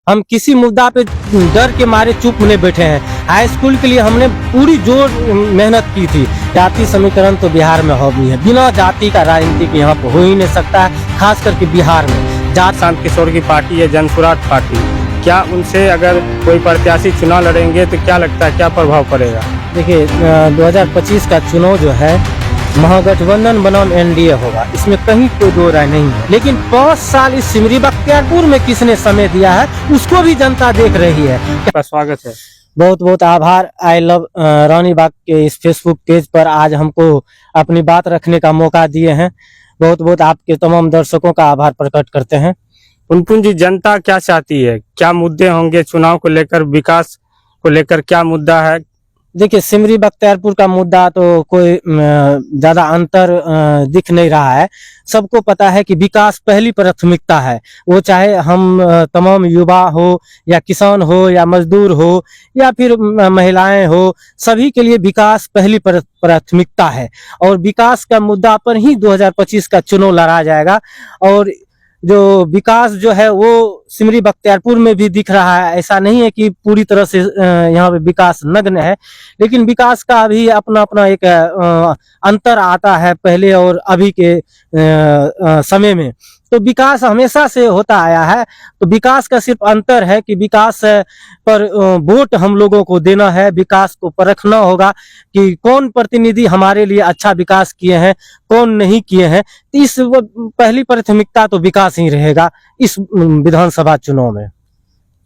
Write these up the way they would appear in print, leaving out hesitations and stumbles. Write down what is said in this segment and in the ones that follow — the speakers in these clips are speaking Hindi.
हम किसी मुद्दा पे डर के मारे चुप नहीं बैठे हैं। हाई स्कूल के लिए हमने पूरी जोर मेहनत की थी। जाति समीकरण तो बिहार में हो भी है, बिना जाति का राजनीतिक यहाँ पर हो ही नहीं सकता है, खास करके बिहार में। शांत किशोर की पार्टी है जनसुराट पार्टी, क्या उनसे अगर कोई प्रत्याशी चुनाव लड़ेंगे तो क्या लगता है क्या प्रभाव पड़ेगा? देखिए 2025 का चुनाव जो है महागठबंधन बनाम एनडीए होगा, इसमें कहीं कोई दो राय नहीं है। लेकिन 5 साल इस सिमरी बख्तियारपुर में किसने समय दिया है उसको भी जनता देख रही है। आपका स्वागत है। बहुत बहुत आभार। आई लव रानी बाग के इस फेसबुक पेज पर आज हमको अपनी बात रखने का मौका दिए हैं। बहुत बहुत आपके तमाम दर्शकों का आभार प्रकट करते हैं। पुनपुन जी, जनता क्या चाहती है, क्या मुद्दे होंगे चुनाव को लेकर, विकास को लेकर क्या मुद्दा है? देखिए सिमरी बख्तियारपुर का मुद्दा तो कोई ज्यादा अंतर दिख नहीं रहा है। सबको पता है कि विकास पहली प्राथमिकता है। वो चाहे हम तमाम युवा हो या किसान हो या मजदूर हो या फिर महिलाएं हो, सभी के लिए विकास पहली प्राथमिकता है। और विकास का मुद्दा पर ही 2025 का चुनाव लड़ा जाएगा। और जो विकास जो है वो सिमरी बख्तियारपुर में भी दिख रहा है। ऐसा नहीं है कि पूरी तरह से यहाँ पे विकास नग्न है, लेकिन विकास का भी अपना अपना एक अंतर आता है पहले और अभी के समय में। तो विकास हमेशा से होता आया है। तो विकास का सिर्फ अंतर है कि विकास पर वोट हम लोगों को देना है, विकास को परखना होगा कि कौन प्रतिनिधि हमारे लिए अच्छा विकास किए हैं, कौन नहीं किए हैं। इस पहली प्राथमिकता तो विकास ही रहेगा इस विधानसभा चुनाव में।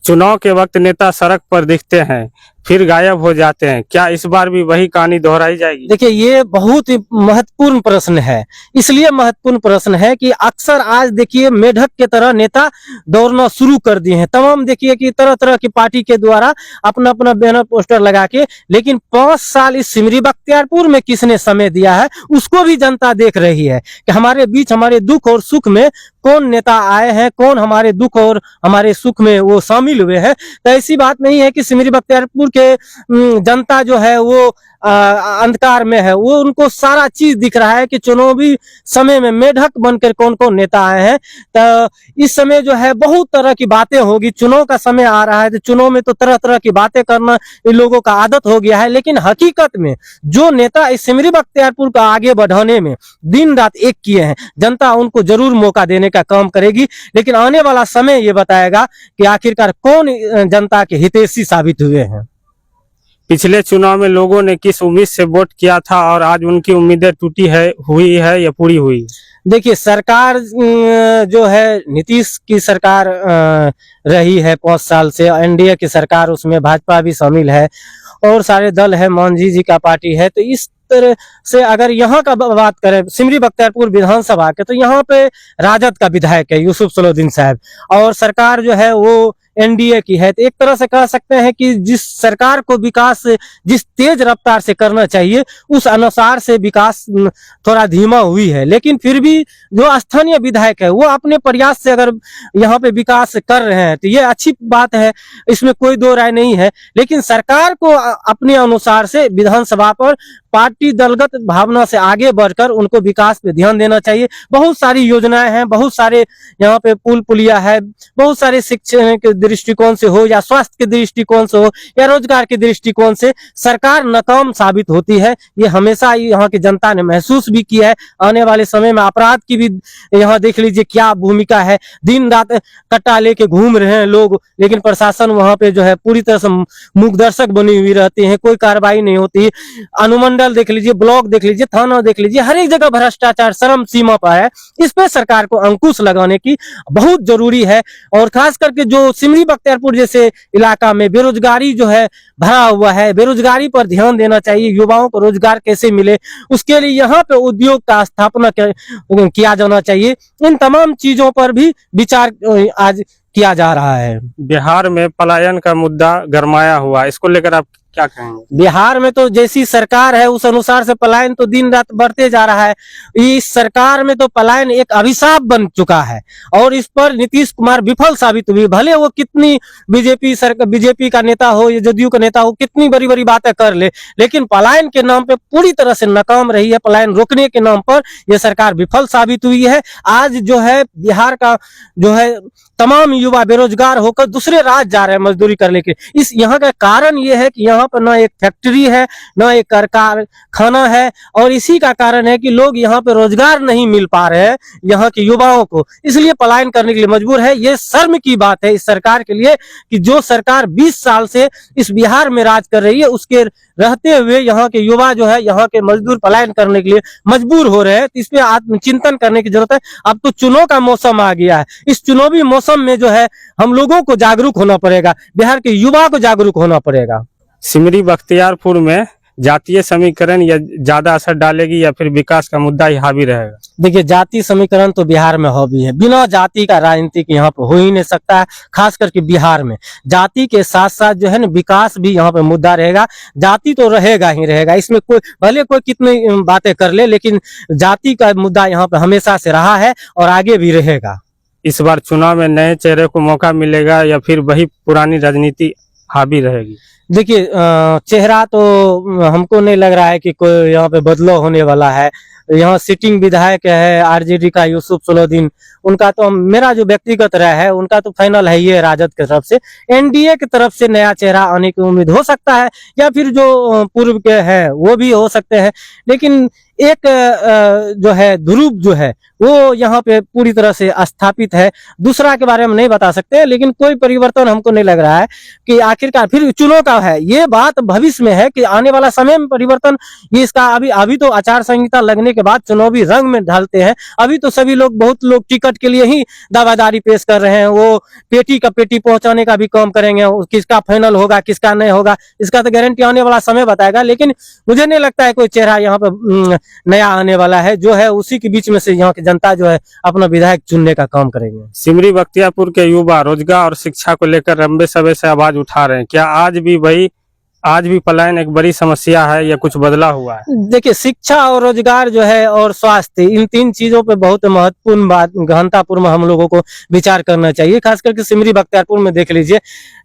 चुनाव के वक्त नेता सड़क पर दिखते हैं फिर गायब हो जाते हैं, क्या इस बार भी वही कहानी दोहराई जाएगी? देखिए ये बहुत ही महत्वपूर्ण प्रश्न है। इसलिए महत्वपूर्ण प्रश्न है कि अक्सर आज देखिए मेढक के तरह नेता दौड़ना शुरू कर दिए हैं। तमाम देखिए कि तरह तरह की पार्टी के द्वारा अपना अपना बैनर पोस्टर लगा के, लेकिन 5 साल इस सिमरी बख्तियारपुर में किसने समय दिया है उसको भी जनता देख रही है कि हमारे बीच हमारे दुख और सुख में कौन नेता आए हैं, कौन हमारे दुख और हमारे सुख में वो शामिल हुए हैं। तो ऐसी बात नहीं है कि सिमरी बख्तियारपुर के जनता जो है वो अंधकार में है। वो उनको सारा चीज दिख रहा है कि चुनावी समय में मेढक बनकर कौन कौन नेता आए हैं। तो इस समय जो है बहुत तरह की बातें होगी। चुनाव का समय आ रहा है तो चुनाव में तो तरह तरह की बातें करना इन लोगों का आदत हो गया है। लेकिन हकीकत में जो नेता इस सिमरी बख्तियारपुर को आगे बढ़ाने में दिन रात एक किए हैं, जनता उनको जरूर मौका देने का काम करेगी। लेकिन आने वाला समय ये बताएगा कि आखिरकार कौन जनता के हितैषी साबित हुए हैं। पिछले चुनाव में लोगों ने किस उम्मीद से वोट किया था और आज उनकी उम्मीदें टूटी है, हुई है या पूरी हुई? देखिए सरकार जो है नीतीश की सरकार रही है 5 साल से, एनडीए की सरकार, उसमें भाजपा भी शामिल है और सारे दल है, मांझी जी का पार्टी है। तो इस तरह से अगर यहाँ का बात करें सिमरी बख्तियारपुर विधानसभा के, तो यहाँ पे राजद का विधायक है यूसुफ सलाउद्दीन साहब और सरकार जो है वो एनडीए की है। तो एक तरह से कह सकते हैं कि जिस सरकार को विकास जिस तेज रफ्तार से करना चाहिए उस अनुसार से विकास थोड़ा धीमा हुई है। लेकिन फिर भी जो स्थानीय विधायक है वो अपने प्रयास से अगर यहाँ पे विकास कर रहे हैं तो ये अच्छी बात है, इसमें कोई दो राय नहीं है। लेकिन सरकार को अपने अनुसार से विधानसभा पर पार्टी दलगत भावना से आगे बढ़कर उनको विकास पे ध्यान देना चाहिए। बहुत सारी योजनाएं हैं, बहुत सारे यहाँ पे पुल पुलिया है, बहुत सारे शिक्षा के दृष्टिकोण से हो या स्वास्थ्य के दृष्टिकोण से हो या रोजगार के दृष्टिकोण से सरकार नाकाम साबित होती है। ये हमेशा यहाँ की जनता ने महसूस भी किया है। आने वाले समय में अपराध की भी यहाँ देख लीजिए क्या भूमिका है। दिन रात कट्टा लेके घूम रहे हैं लोग, लेकिन प्रशासन वहां पे जो है पूरी तरह से मूक दर्शक बनी हुई रहती है, कोई कार्रवाई नहीं होती। अनुमंडल देख लीजिए, ब्लॉक देख लीजिए, थाना देख लीजिए, हर एक जगह भ्रष्टाचार चरम सीमा पर है। इस पे सरकार को अंकुश लगाने की बहुत जरूरी है। और खास करके जो सिमरी बख्तियारपुर जैसे इलाका में बेरोजगारी जो है भरा हुआ है, बेरोजगारी पर ध्यान देना चाहिए। युवाओं को रोजगार कैसे मिले उसके लिए यहाँ पे उद्योग का स्थापना किया जाना चाहिए। इन तमाम चीजों पर भी विचार आज किया जा रहा है। बिहार में पलायन का मुद्दा गरमाया हुआ, इसको लेकर आप क्या कहेंगे? बिहार में तो जैसी सरकार है उस अनुसार से पलायन तो दिन रात बढ़ते जा रहा है। इस सरकार में तो पलायन एक अभिशाप बन चुका है और इस पर नीतीश कुमार विफल साबित हुए। भले वो कितनी बीजेपी का नेता हो या जदयू का नेता हो, कितनी बड़ी बड़ी बातें कर ले, लेकिन पलायन के नाम पे पूरी तरह से नाकाम रही है। पलायन रोकने के नाम पर यह सरकार विफल साबित हुई है। आज जो है बिहार का जो है तमाम युवा बेरोजगार होकर दूसरे राज्य जा रहे हैं मजदूरी करने के। इस यहाँ का कारण ये है कि यहाँ पर न एक फैक्ट्री है, न एक कारखाना है, और इसी का कारण है कि लोग यहाँ पे रोजगार नहीं मिल पा रहे हैं यहाँ के युवाओं को, इसलिए पलायन करने के लिए मजबूर है। ये शर्म की बात है इस सरकार के लिए कि जो सरकार 20 साल से इस बिहार में राज कर रही है, उसके रहते हुए यहाँ के युवा जो है, यहाँ के मजदूर पलायन करने के लिए मजबूर हो रहे हैं। तो इस पे आत्मचिंतन करने की जरूरत है। अब तो चुनाव का मौसम आ गया है। इस चुनावी मौसम में जो है हम लोगों को जागरूक होना पड़ेगा, बिहार के युवा को जागरूक होना पड़ेगा। सिमरी बख्तियारपुर में जातीय समीकरण या ज्यादा असर डालेगी या फिर विकास का मुद्दा ही हावी रहेगा? देखिए, जाति समीकरण तो बिहार में हावी है। बिना जाति का राजनीतिक यहाँ पे हो ही नहीं सकता है। खास करके बिहार में जाति के साथ साथ जो है ना विकास भी यहाँ पे मुद्दा रहेगा। जाति तो रहेगा ही रहेगा, इसमें कोई भले कोई कितनी बातें कर ले, लेकिन जाति का मुद्दा यहाँ पे हमेशा से रहा है और आगे भी रहेगा। इस बार चुनाव में नए चेहरे को मौका मिलेगा या फिर वही पुरानी राजनीति हावी रहेगी? देखिए, चेहरा तो हमको नहीं लग रहा है कि कोई यहाँ पे बदलाव होने वाला है। यहाँ सिटिंग विधायक है आरजेडी का यूसुफ सलाउद्दीन, उनका तो मेरा जो व्यक्तिगत राय है उनका तो फाइनल है ये राजद की तरफ से। एनडीए की तरफ से नया चेहरा आने की उम्मीद हो सकता है, या फिर जो पूर्व के हैं वो भी हो सकते हैं। लेकिन एक जो है ध्रुव जो है वो यहाँ पे पूरी तरह से स्थापित है। दूसरा के बारे में नहीं बता सकते, लेकिन कोई परिवर्तन हमको नहीं लग रहा है कि आखिरकार फिर चुनाव का है। ये बात भविष्य में है कि आने वाला समय में परिवर्तन ये इसका अभी तो आचार संहिता लगने के बाद चुनावी रंग में ढलते हैं। अभी तो सभी लोग, बहुत लोग टिकट के लिए ही दावादारी पेश कर रहे हैं। वो पेटी का पेटी पहुंचाने का भी काम करेंगे। किसका फाइनल होगा किसका नहीं होगा इसका तो गारंटी आने वाला समय बताएगा। लेकिन मुझे नहीं लगता है कोई चेहरा यहाँ पे नया आने वाला है। जो है उसी के बीच में से यहाँ की जनता जो है अपना विधायक चुनने का काम करेंगे। सिमरी बख्तियारपुर के युवा रोजगार और शिक्षा को लेकर लंबे समय से आवाज उठा रहे हैं। क्या आज भी पलायन एक बड़ी समस्या है या कुछ बदला हुआ है? देखिए, शिक्षा और रोजगार जो है और स्वास्थ्य, इन 3 चीजों पे बहुत महत्वपूर्ण बात गहनतापूर्ण हम लोगों को विचार करना चाहिए। खास करके सिमरी बख्तियारपुर में देख लीजिए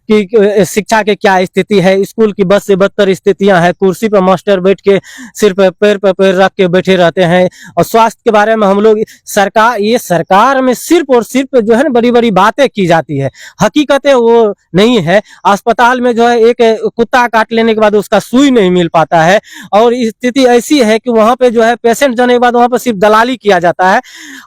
कि शिक्षा के क्या स्थिति है। स्कूल की बद से बदतर स्थितियां हैं। कुर्सी पर मास्टर बैठ के सिर्फ पैर पर पैर रख के बैठे रहते हैं। और स्वास्थ्य के बारे में हम लोग सरकार में सिर्फ और सिर्फ जो है ना बड़ी बड़ी बातें की जाती है, हकीकतें वो नहीं है। अस्पताल में जो है एक कुत्ता काट लेने के बाद उसका सुई नहीं मिल पाता है, और स्थिति ऐसी है कि वहां पे जो है पेशेंट जाने के बाद वहां पर सिर्फ दलाली किया जाता है।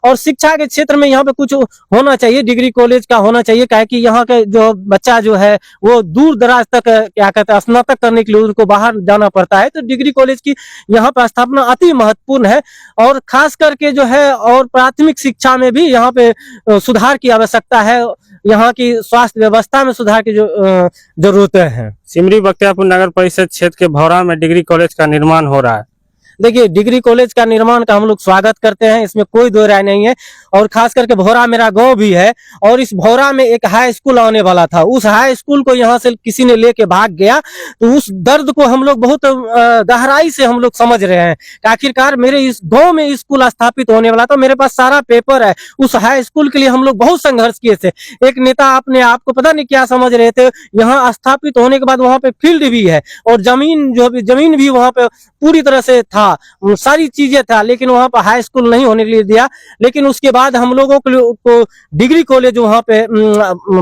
और शिक्षा के क्षेत्र में यहाँ पे कुछ होना चाहिए, डिग्री कॉलेज का होना चाहिए। क्या है कि यहाँ के जो बच्चा जो है वो दूर दराज तक क्या कहते हैं स्नातक करने के लिए उनको बाहर जाना पड़ता है, तो डिग्री कॉलेज की यहाँ पर स्थापना अति महत्वपूर्ण है। और खास करके जो है और प्राथमिक शिक्षा में भी यहाँ पे सुधार की आवश्यकता है। यहाँ की स्वास्थ्य व्यवस्था में सुधार की जो जरूरतें हैं। सिमरी बख्तियारपुर नगर परिषद क्षेत्र के भौरा में डिग्री कॉलेज का निर्माण हो रहा है। देखिए, डिग्री कॉलेज का निर्माण का हम लोग स्वागत करते हैं, इसमें कोई दो राय नहीं है। और खास करके भौरा मेरा गांव भी है, और इस भौरा में एक हाई स्कूल आने वाला था। उस हाई स्कूल को यहाँ से किसी ने लेके भाग गया, तो उस दर्द को हम लोग बहुत गहराई से हम लोग समझ रहे हैं कि आखिरकार मेरे इस गांव में स्कूल स्थापित होने वाला था। मेरे पास सारा पेपर है। उस हाई स्कूल के लिए हम लोग बहुत संघर्ष किए थे। एक नेता अपने आप को पता नहीं क्या समझ रहे थे। यहाँ स्थापित होने के बाद वहाँ पे फील्ड भी है और जमीन भी वहाँ पे पूरी तरह से था, सारी चीजें था, लेकिन वहां पर हाई स्कूल नहीं होने के लिए दिया। लेकिन उसके बाद हम लोगों को डिग्री कॉलेज वहां पे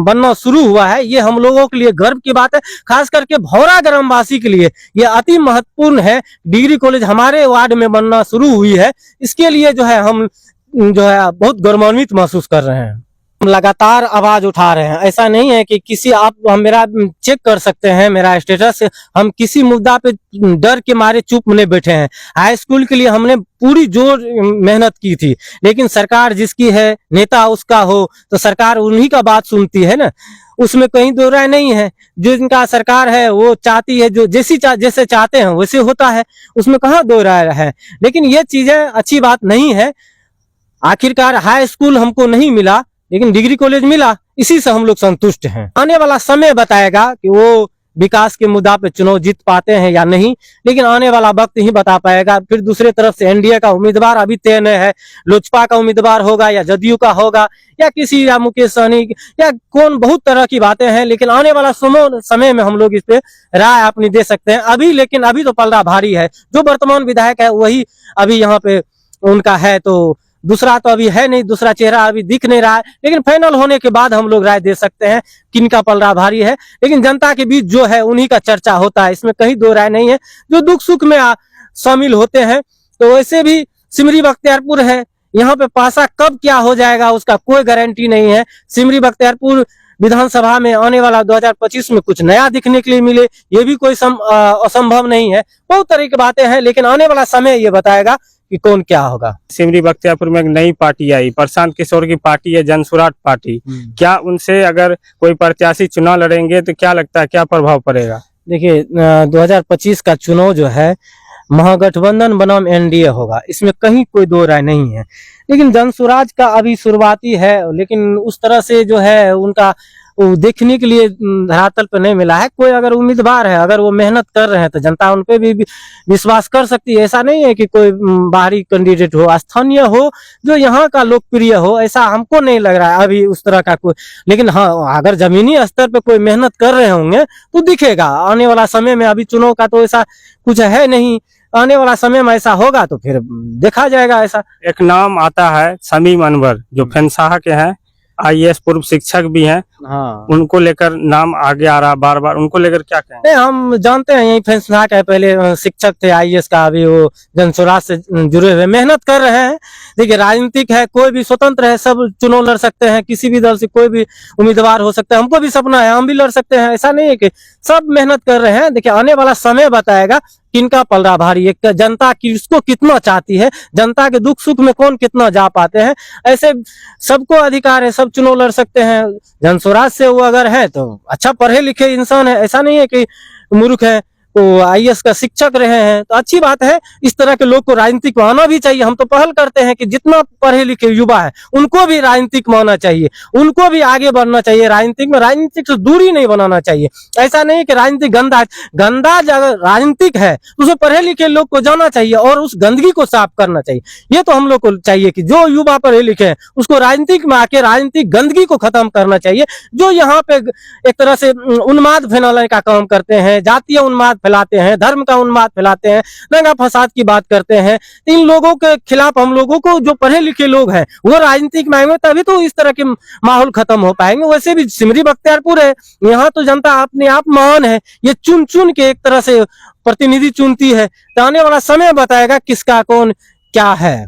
बनना शुरू हुआ है। ये हम लोगों के लिए गर्व की बात है। खास करके भौरा ग्रामवासी के लिए ये अति महत्वपूर्ण है। डिग्री कॉलेज हमारे वार्ड में बनना शुरू हुई है। इसके लिए जो है हम जो है बहुत गौरवान्वित महसूस कर रहे हैं। लगातार आवाज उठा रहे हैं। ऐसा नहीं है कि किसी हम मेरा चेक कर सकते हैं मेरा स्टेटस, हम किसी मुद्दा पे डर के मारे चुप नहीं बैठे हैं। हाई स्कूल के लिए हमने पूरी जोर मेहनत की थी, लेकिन सरकार जिसकी है, नेता उसका हो, तो सरकार उन्हीं का बात सुनती है ना, उसमें कहीं दो राय नहीं है। जिनका सरकार है वो चाहती है, जो जैसे चाहते हैं वैसे होता है, उसमें कहाँ दो राय है। लेकिन ये चीजें अच्छी बात नहीं है। आखिरकार हाई स्कूल हमको नहीं मिला, लेकिन डिग्री कॉलेज मिला, इसी से हम लोग संतुष्ट हैं। आने वाला समय बताएगा कि वो विकास के मुद्दा पे चुनाव जीत पाते हैं या नहीं, लेकिन आने वाला वक्त ही बता पाएगा। फिर दूसरे तरफ से एनडीए का उम्मीदवार अभी तय नहीं है, लोजपा का उम्मीदवार होगा या जदयू का होगा या किसी या मुकेश सहनी या कौन, बहुत तरह की बातें हैं। लेकिन आने वाला समय में हम लोग इस पे राय अपनी दे सकते हैं। अभी लेकिन अभी तो पलड़ा भारी है, जो वर्तमान विधायक है वही अभी यहाँ पे उनका है, तो दूसरा तो अभी है नहीं, दूसरा चेहरा अभी दिख नहीं रहा है। लेकिन फाइनल होने के बाद हम लोग राय दे सकते हैं किनका पलड़ा भारी है। लेकिन जनता के बीच जो है उन्हीं का चर्चा होता है, इसमें कहीं दो राय नहीं है। जो दुख सुख में शामिल होते हैं, तो वैसे भी सिमरी बख्तियारपुर है, यहाँ पे पासा कब क्या हो जाएगा उसका कोई गारंटी नहीं है। सिमरी बख्तियारपुर विधानसभा में आने वाला 2025 में कुछ नया दिखने के लिए मिले, ये भी कोई असंभव नहीं है। बहुत तरह की बातें हैं, लेकिन आने वाला समय ये बताएगा कि कौन क्या होगा। सिमरी बख्तियारपुर में एक नई पार्टी आई, प्रशांत किशोर की पार्टी है, जनसुराज पार्टी। क्या उनसे अगर कोई प्रत्याशी चुनाव लड़ेंगे तो क्या लगता है क्या प्रभाव पड़ेगा? देखिए 2025 का चुनाव जो है महागठबंधन बनाम एनडीए होगा, इसमें कहीं कोई दो राय नहीं है। लेकिन जनसुराज का अभी शुरुआती है, लेकिन उस तरह से जो है उनका वो देखने के लिए धरातल पर नहीं मिला है। कोई अगर उम्मीदवार है, अगर वो मेहनत कर रहे हैं तो जनता उन पे भी विश्वास कर सकती है। ऐसा नहीं है कि कोई बाहरी कैंडिडेट हो, स्थानीय हो, जो यहाँ का लोकप्रिय हो, ऐसा हमको नहीं लग रहा है अभी उस तरह का कोई। लेकिन हाँ, अगर जमीनी स्तर पे कोई मेहनत कर रहे होंगे तो दिखेगा आने वाला समय में। अभी चुनाव का तो ऐसा कुछ है नहीं, आने वाला समय में ऐसा होगा तो फिर देखा जाएगा। ऐसा एक नाम आता है शमीम अनवर, जो फैंसाहा के हैं, आईएएस पूर्व शिक्षक भी हैं। हाँ, उनको लेकर नाम आगे आ रहा बार बार, उनको लेकर क्या कहें? नहीं, हम जानते हैं यही फैसला का पहले शिक्षक थे आईएएस का, अभी वो जनसुराज से जुड़े हुए मेहनत कर रहे हैं। देखिए राजनीतिक है, कोई भी स्वतंत्र है, सब चुनाव लड़ सकते हैं, किसी भी दल से कोई भी उम्मीदवार हो सकता है। हमको भी सपना है, हम भी लड़ सकते हैं, ऐसा नहीं है कि सब मेहनत कर रहे हैं। देखिए आने वाला समय बताएगा किनका पलड़ा भारी है, जनता किसको कितना चाहती है, जनता के दुख सुख में कौन कितना जा पाते हैं। ऐसे सबको अधिकार है, सब चुनाव लड़ सकते हैं। जनसुराज से वो अगर है तो अच्छा पढ़े लिखे इंसान है, ऐसा नहीं है कि मूर्ख है, तो आईएएस का शिक्षक रहे हैं तो अच्छी बात है। इस तरह के लोग को राजनीतिक में आना भी चाहिए। हम तो पहल करते हैं कि जितना पढ़े लिखे युवा है उनको भी राजनीतिक में आना चाहिए, उनको भी आगे बढ़ना चाहिए राजनीतिक में। राजनीतिक से दूरी नहीं बनाना चाहिए। ऐसा नहीं कि राजनीतिक गंदा अगर राजनीतिक है तो उसे पढ़े लिखे लोग को जाना चाहिए और उस गंदगी को साफ करना चाहिए। ये तो हम लोग को चाहिए कि जो युवा पढ़े लिखे हैं उसको राजनीतिक में आके राजनीतिक गंदगी को खत्म करना चाहिए। जो यहाँ पे एक तरह से उन्माद फैलाने का काम करते हैं, जातीय उन्माद फैलाते हैं, धर्म का उन्माद फैलाते हैं, दंगा फसाद की बात करते हैं, इन लोगों के खिलाफ हम लोगों को, जो पढ़े लिखे लोग हैं वो राजनीतिक में आएंगे तभी तो इस तरह के माहौल खत्म हो पाएंगे। वैसे भी सिमरी बख्तियारपुर है, यहाँ तो जनता अपने आप महान है, ये चुन चुन के एक तरह से प्रतिनिधि चुनती है। तो आने वाला समय बताएगा किसका कौन क्या है।